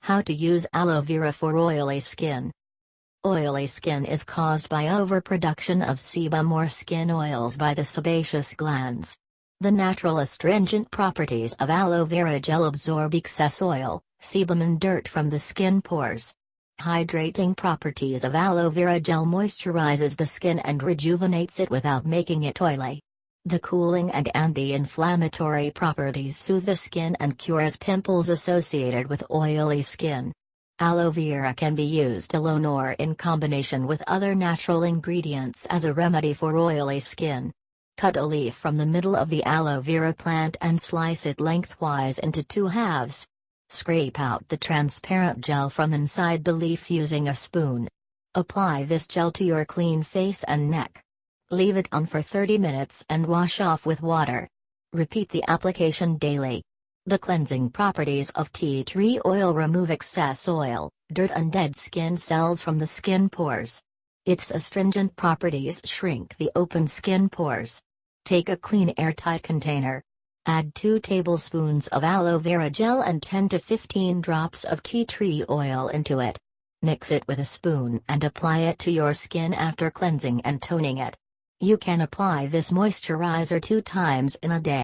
How to use aloe vera for oily skin. Oily skin is caused by overproduction of sebum or skin oils by the sebaceous glands. The natural astringent properties of aloe vera gel absorb excess oil, sebum and dirt from the skin pores. Hydrating properties of aloe vera gel moisturizes the skin and rejuvenates it without making it oily. The cooling and anti-inflammatory properties soothe the skin and cures pimples associated with oily skin. Aloe vera can be used alone or in combination with other natural ingredients as a remedy for oily skin. Cut a leaf from the middle of the aloe vera plant and slice it lengthwise into 2 halves. Scrape out the transparent gel from inside the leaf using a spoon. Apply this gel to your clean face and neck. Leave it on for 30 minutes and wash off with water. Repeat the application daily. The cleansing properties of tea tree oil remove excess oil, dirt and dead skin cells from the skin pores. Its astringent properties shrink the open skin pores. Take a clean airtight container. Add 2 tablespoons of aloe vera gel and 10 to 15 drops of tea tree oil into it. Mix it with a spoon and apply it to your skin after cleansing and toning it. You can apply this moisturizer 2 times in a day.